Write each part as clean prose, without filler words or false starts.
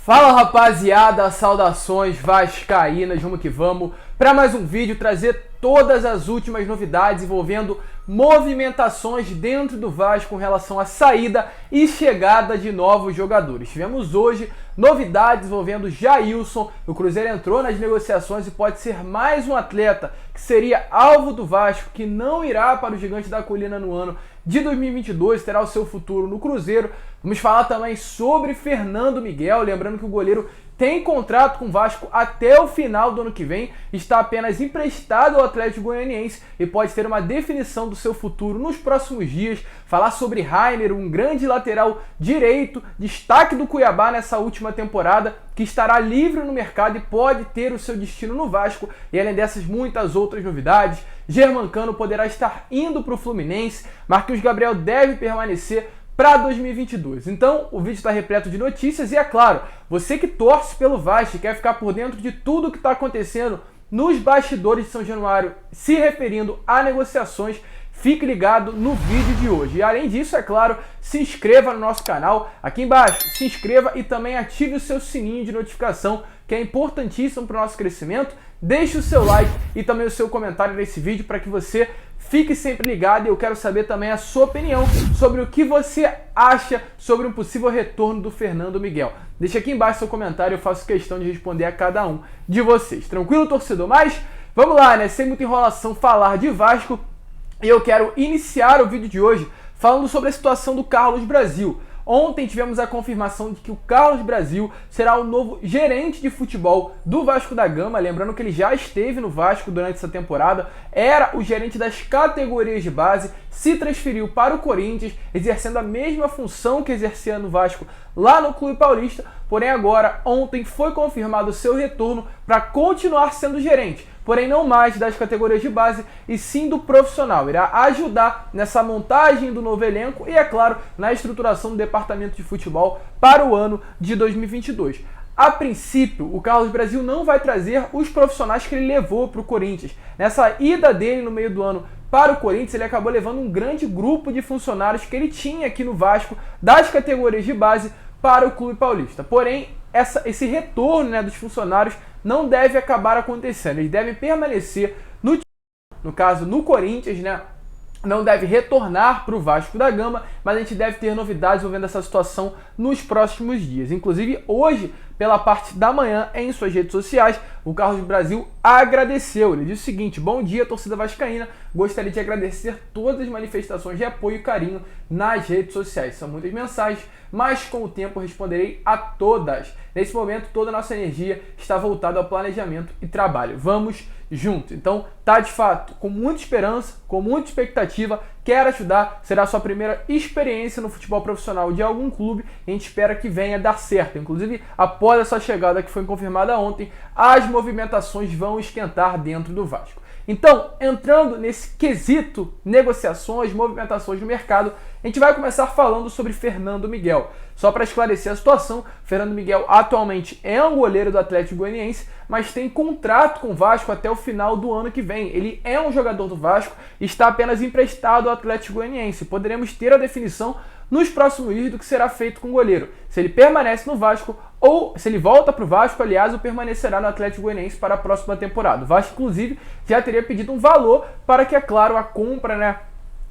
Fala rapaziada, saudações vascaínas, vamos que vamos para mais um vídeo trazer todas as últimas novidades envolvendo movimentações dentro do Vasco com relação à saída e chegada de novos jogadores. Tivemos hoje novidades envolvendo Jailson, o Cruzeiro entrou nas negociações e pode ser mais um atleta que seria alvo do Vasco, que não irá para o Gigante da Colina no ano de 2022, terá o seu futuro no Cruzeiro. Vamos falar também sobre Fernando Miguel, lembrando que o goleiro tem contrato com o Vasco até o final do ano que vem, está apenas emprestado ao Atlético Goianiense e pode ter uma definição do seu futuro nos próximos dias. Falar sobre Rainer, um grande lateral direito, destaque do Cuiabá nessa última temporada, que estará livre no mercado e pode ter o seu destino no Vasco, e além dessas muitas outras novidades. Germancano poderá estar indo para o Fluminense, Marquinhos Gabriel deve permanecer para 2022. Então, o vídeo está repleto de notícias e, é claro, você que torce pelo Vasco e quer ficar por dentro de tudo que está acontecendo nos bastidores de São Januário, se referindo a negociações, fique ligado no vídeo de hoje. E além disso, é claro, se inscreva no nosso canal aqui embaixo, se inscreva e também ative o seu sininho de notificação, que é importantíssimo para o nosso crescimento. Deixe o seu like e também o seu comentário nesse vídeo para que você fique sempre ligado, e eu quero saber também a sua opinião sobre o que você acha sobre um possível retorno do Fernando Miguel. Deixa aqui embaixo seu comentário, eu faço questão de responder a cada um de vocês. Tranquilo, torcedor? Mas vamos lá, né? Sem muita enrolação, falar de Vasco. E eu quero iniciar o vídeo de hoje falando sobre a situação do Carlos Brasil. Ontem tivemos a confirmação de que o Carlos Brasil será o novo gerente de futebol do Vasco da Gama. Lembrando que ele já esteve no Vasco durante essa temporada, era o gerente das categorias de base, se transferiu para o Corinthians, exercendo a mesma função que exercia no Vasco lá no Clube Paulista. Porém agora, ontem, foi confirmado o seu retorno para continuar sendo gerente, porém não mais das categorias de base e sim do profissional. Irá ajudar nessa montagem do novo elenco e, é claro, na estruturação do departamento de futebol para o ano de 2022. A princípio, o Carlos Brasil não vai trazer os profissionais que ele levou para o Corinthians. Nessa ida dele no meio do ano para o Corinthians, ele acabou levando um grande grupo de funcionários que ele tinha aqui no Vasco, das categorias de base, para o Clube Paulista. Porém, esse retorno, né, dos funcionários não deve acabar acontecendo. Eles devem permanecer no caso no Corinthians, né? Não deve retornar para o Vasco da Gama, mas a gente deve ter novidades envolvendo essa situação nos próximos dias. Inclusive, hoje, pela parte da manhã, em suas redes sociais, o Carlos Brasil agradeceu. Ele disse o seguinte: bom dia, torcida vascaína, gostaria de agradecer todas as manifestações de apoio e carinho nas redes sociais. São muitas mensagens, mas com o tempo responderei a todas. Nesse momento, toda a nossa energia está voltada ao planejamento e trabalho. Vamos junto. Então, tá de fato com muita esperança, com muita expectativa, quer ajudar, será a sua primeira experiência no futebol profissional de algum clube e a gente espera que venha dar certo. Inclusive, após essa chegada que foi confirmada ontem, as movimentações vão esquentar dentro do Vasco. Então, entrando nesse quesito, negociações, movimentações no mercado, a gente vai começar falando sobre Fernando Miguel. Só para esclarecer a situação, Fernando Miguel atualmente é um goleiro do Atlético Goianiense, mas tem contrato com o Vasco até o final do ano que vem. Ele é um jogador do Vasco e está apenas emprestado ao Atlético Goianiense. Poderemos ter a definição nos próximos dias do que será feito com o goleiro. Se ele permanece no Vasco ou se ele volta para o Vasco, aliás, ou permanecerá no Atlético Goianiense para a próxima temporada. O Vasco, inclusive, já teria pedido um valor para que, é claro, a compra, né,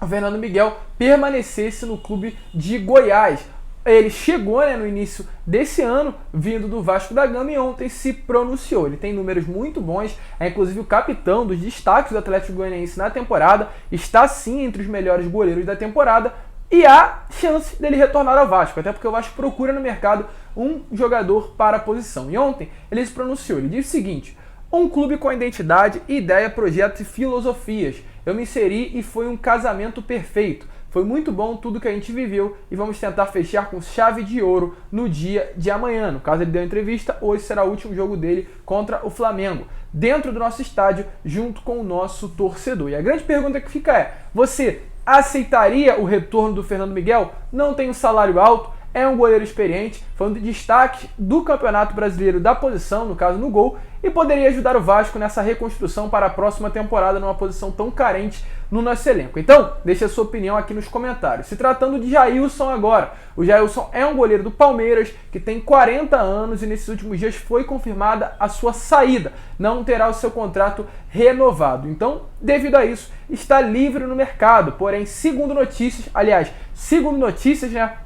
o Fernando Miguel permanecesse no clube de Goiás. Ele chegou, né, no início desse ano, vindo do Vasco da Gama, e ontem se pronunciou. Ele tem números muito bons, é inclusive o capitão dos destaques do Atlético Goianiense na temporada, está sim entre os melhores goleiros da temporada, e há chance dele retornar ao Vasco, até porque o Vasco procura no mercado um jogador para a posição. E ontem ele se pronunciou, ele disse o seguinte: um clube com identidade, ideia, projetos e filosofias. Eu me inseri e foi um casamento perfeito. Foi muito bom tudo que a gente viveu e vamos tentar fechar com chave de ouro no dia de amanhã. No caso, ele deu entrevista, hoje será o último jogo dele contra o Flamengo, dentro do nosso estádio, junto com o nosso torcedor. E a grande pergunta que fica é: você aceitaria o retorno do Fernando Miguel? Não tem um salário alto, é um goleiro experiente, foi um dos destaques do Campeonato Brasileiro da posição, no caso no gol, e poderia ajudar o Vasco nessa reconstrução para a próxima temporada numa posição tão carente no nosso elenco. Então, deixe a sua opinião aqui nos comentários. Se tratando de Jailson agora, o Jailson é um goleiro do Palmeiras que tem 40 anos e nesses últimos dias foi confirmada a sua saída. Não terá o seu contrato renovado. Então, devido a isso, está livre no mercado. Porém, segundo notícias, né?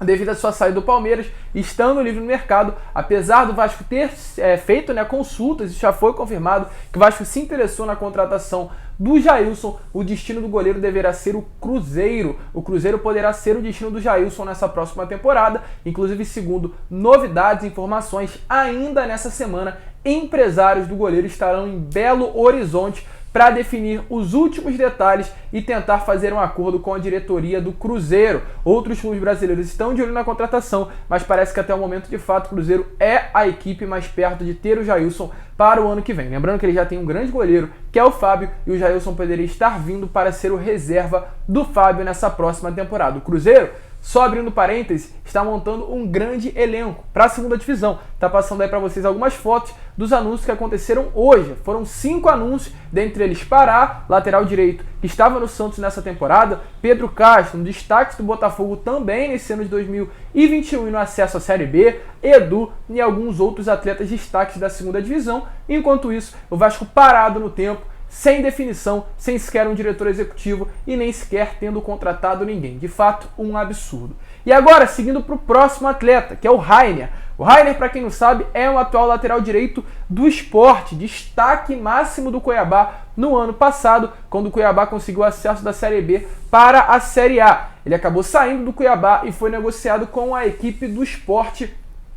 Devido à sua saída do Palmeiras, estando livre no mercado, apesar do Vasco ter feito, né, consultas, e já foi confirmado que o Vasco se interessou na contratação do Jailson, o destino do goleiro deverá ser o Cruzeiro. O Cruzeiro poderá ser o destino do Jailson nessa próxima temporada, inclusive segundo novidades e informações, ainda nessa semana, empresários do goleiro estarão em Belo Horizonte para definir os últimos detalhes e tentar fazer um acordo com a diretoria do Cruzeiro. Outros clubes brasileiros estão de olho na contratação, mas parece que até o momento, de fato, o Cruzeiro é a equipe mais perto de ter o Jailson para o ano que vem. Lembrando que ele já tem um grande goleiro, que é o Fábio, e o Jailson poderia estar vindo para ser o reserva do Fábio nessa próxima temporada. O Cruzeiro, só abrindo parênteses, está montando um grande elenco para a segunda divisão. Tá passando aí para vocês algumas fotos dos anúncios que aconteceram hoje. Foram 5 anúncios, dentre eles Pará, lateral direito, que estava no Santos nessa temporada, Pedro Castro, um destaque do Botafogo também nesse ano de 2021 e no acesso à Série B, Edu e alguns outros atletas destaques da segunda divisão. Enquanto isso, o Vasco parado no tempo, sem definição, sem sequer um diretor executivo e nem sequer tendo contratado ninguém. De fato, um absurdo. E agora, seguindo para o próximo atleta, que é o Rainer. O Rainer, para quem não sabe, é o atual lateral direito do Sport, destaque máximo do Cuiabá no ano passado, quando o Cuiabá conseguiu acesso da Série B para a Série A. Ele acabou saindo do Cuiabá e foi negociado com a equipe do Sport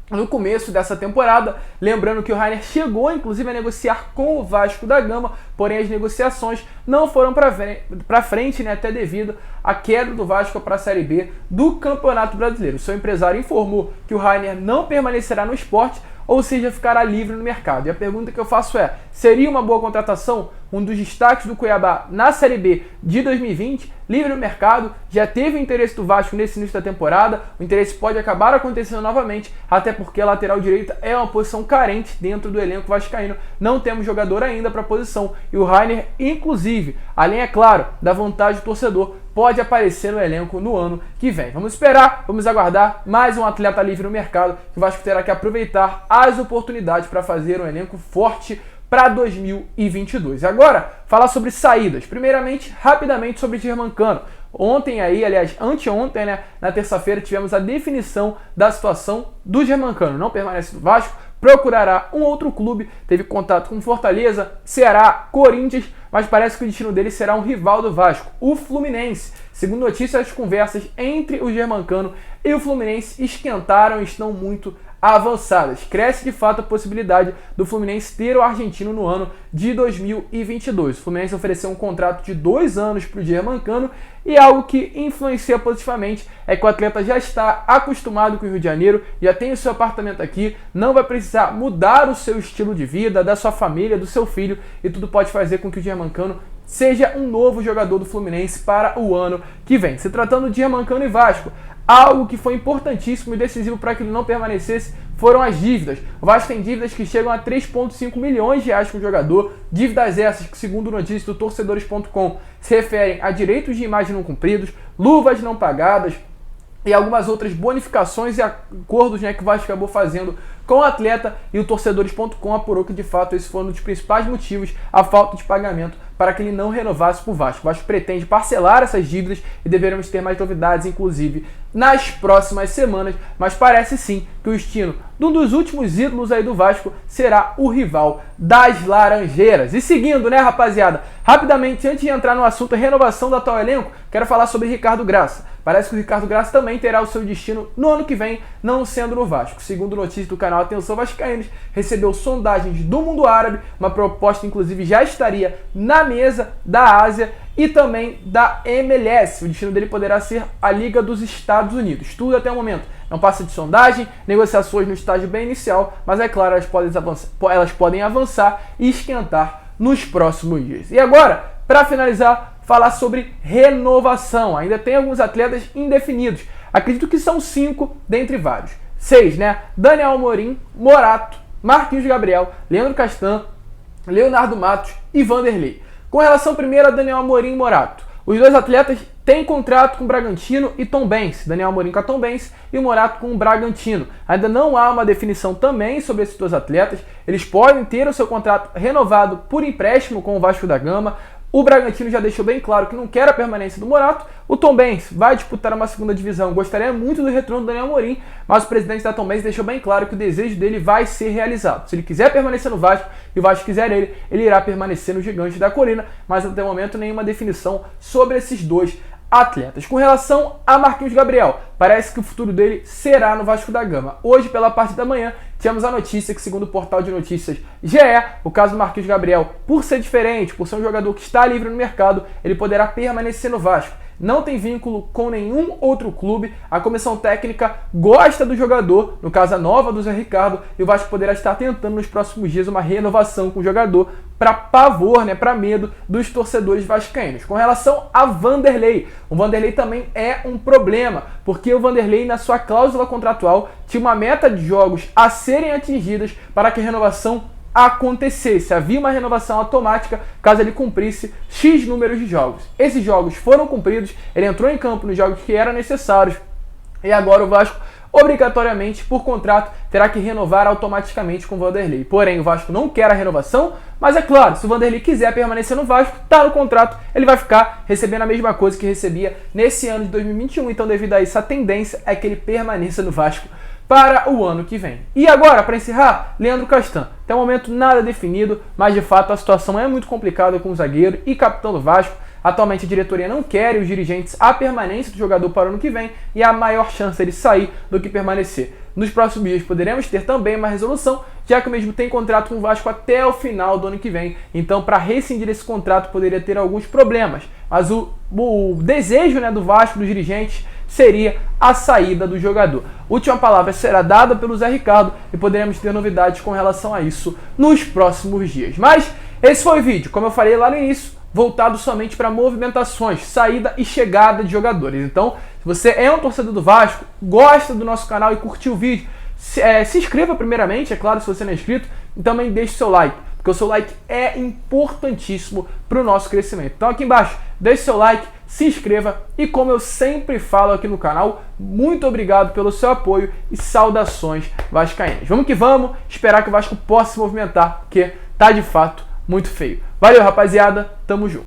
no começo dessa temporada. Lembrando que o Rainer chegou inclusive a negociar com o Vasco da Gama, porém as negociações não foram para frente, né, até devido à queda do Vasco para a Série B do Campeonato Brasileiro. O seu empresário informou que o Rainer não permanecerá no Sport, ou seja, ficará livre no mercado. E a pergunta que eu faço é, seria uma boa contratação? Um dos destaques do Cuiabá na Série B de 2020, livre no mercado, já teve o interesse do Vasco nesse início da temporada, o interesse pode acabar acontecendo novamente, até porque a lateral direita é uma posição carente dentro do elenco vascaíno, não temos jogador ainda para a posição, e o Rainer, inclusive, além, é claro, da vontade do torcedor, pode aparecer no elenco no ano que vem. Vamos esperar, vamos aguardar mais um atleta livre no mercado, que o Vasco terá que aproveitar as oportunidades para fazer um elenco forte para 2022. Agora, falar sobre saídas. Primeiramente, rapidamente sobre Germancano. Ontem aí, aliás, anteontem, né, na terça-feira, tivemos a definição da situação do Germancano. Não permanece no Vasco, procurará um outro clube, teve contato com Fortaleza, Ceará, Corinthians, mas parece que o destino dele será um rival do Vasco, o Fluminense. Segundo notícias, as conversas entre o Germancano e o Fluminense esquentaram e estão muito avançadas. Cresce de fato a possibilidade do Fluminense ter o argentino no ano de 2022. O Fluminense ofereceu um contrato de 2 anos para o Germancano e algo que influencia positivamente é que o atleta já está acostumado com o Rio de Janeiro, já tem o seu apartamento aqui, não vai precisar mudar o seu estilo de vida, da sua família, do seu filho, e tudo pode fazer com que o Germancano seja um novo jogador do Fluminense para o ano que vem. Se tratando de Germancano e Vasco, algo que foi importantíssimo e decisivo para que ele não permanecesse foram as dívidas. O Vasco tem dívidas que chegam a 3,5 milhões de reais com o jogador, dívidas essas que, segundo notícias do torcedores.com, se referem a direitos de imagem não cumpridos, luvas não pagadas e algumas outras bonificações e acordos, né, que o Vasco acabou fazendo com o atleta, e o torcedores.com apurou que de fato esse foi um dos principais motivos, a falta de pagamento para que ele não renovasse para o Vasco. O Vasco pretende parcelar essas dívidas e deveremos ter mais novidades, inclusive, nas próximas semanas, mas parece sim que o destino de um dos últimos ídolos aí do Vasco será o rival das Laranjeiras. E seguindo, né, rapaziada, rapidamente, antes de entrar no assunto renovação do atual elenco, quero falar sobre Ricardo Graça. Parece que o Ricardo Graça também terá o seu destino no ano que vem, não sendo no Vasco. Segundo notícias do canal Atenção Vascaínos, recebeu sondagens do mundo árabe, uma proposta inclusive já estaria na mesa da Ásia e também da MLS. O destino dele poderá ser a Liga dos Estados Unidos. Tudo até o momento não passa de sondagem, negociações no estágio bem inicial, mas é claro, elas podem avançar e esquentar nos próximos dias. E agora, para finalizar, falar sobre renovação. Ainda tem alguns atletas indefinidos. Acredito que são 5 dentre vários. 6, né? Daniel Amorim, Morato, Marquinhos Gabriel, Leandro Castan, Leonardo Matos e Vanderlei. Com relação primeiro a Daniel Amorim e Morato, os dois atletas têm contrato com o Bragantino e Tombense, Daniel Amorim com a Tombense e o Morato com o Bragantino. Ainda não há uma definição também sobre esses dois atletas, eles podem ter o seu contrato renovado por empréstimo com o Vasco da Gama. O Bragantino já deixou bem claro que não quer a permanência do Morato. O Tombense vai disputar uma segunda divisão. Gostaria muito do retorno do Daniel Amorim, mas o presidente da Tombense deixou bem claro que o desejo dele vai ser realizado. Se ele quiser permanecer no Vasco e o Vasco quiser ele irá permanecer no Gigante da Colina, mas até o momento nenhuma definição sobre esses dois atletas. Com relação a Marquinhos Gabriel, parece que o futuro dele será no Vasco da Gama. Hoje, pela parte da manhã, tínhamos a notícia que, segundo o portal de notícias GE, o caso do Marquinhos Gabriel, por ser diferente, por ser um jogador que está livre no mercado, ele poderá permanecer no Vasco. Não tem vínculo com nenhum outro clube, a comissão técnica gosta do jogador, no caso a nova do Zé Ricardo, e o Vasco poderá estar tentando nos próximos dias uma renovação com o jogador para pavor, para medo dos torcedores vascaínos. Com relação a Vanderlei, o Vanderlei também é um problema, porque o Vanderlei, na sua cláusula contratual, tinha uma meta de jogos a serem atingidas para que a renovação acontecesse. Havia uma renovação automática caso ele cumprisse X números de jogos. Esses jogos foram cumpridos, ele entrou em campo nos jogos que eram necessários e agora o Vasco, obrigatoriamente, por contrato, terá que renovar automaticamente com o Vanderlei. Porém, o Vasco não quer a renovação, mas é claro, se o Vanderlei quiser permanecer no Vasco, está no contrato, ele vai ficar recebendo a mesma coisa que recebia nesse ano de 2021. Então, devido a isso, a tendência é que ele permaneça no Vasco para o ano que vem. E agora, para encerrar, Leandro Castan. Até o momento nada definido, mas de fato a situação é muito complicada com o zagueiro e capitão do Vasco. Atualmente a diretoria não quer e os dirigentes a permanência do jogador para o ano que vem e há maior chance de sair do que permanecer. Nos próximos dias poderemos ter também uma resolução, já que o mesmo tem contrato com o Vasco até o final do ano que vem. Então, para rescindir esse contrato poderia ter alguns problemas, mas o desejo do Vasco, dos dirigentes, seria a saída do jogador. Última palavra será dada pelo Zé Ricardo e poderemos ter novidades com relação a isso nos próximos dias. Mas esse foi o vídeo, como eu falei lá no início, voltado somente para movimentações, saída e chegada de jogadores. Então, se você é um torcedor do Vasco, gosta do nosso canal e curtiu o vídeo, se inscreva primeiramente, é claro, se você não é inscrito, e também deixe seu like, porque o seu like é importantíssimo para o nosso crescimento. Então aqui embaixo, deixe seu like, se inscreva e, como eu sempre falo aqui no canal, muito obrigado pelo seu apoio e saudações vascaínas. Vamos que vamos, esperar que o Vasco possa se movimentar, porque tá de fato muito feio. Valeu, rapaziada, tamo junto.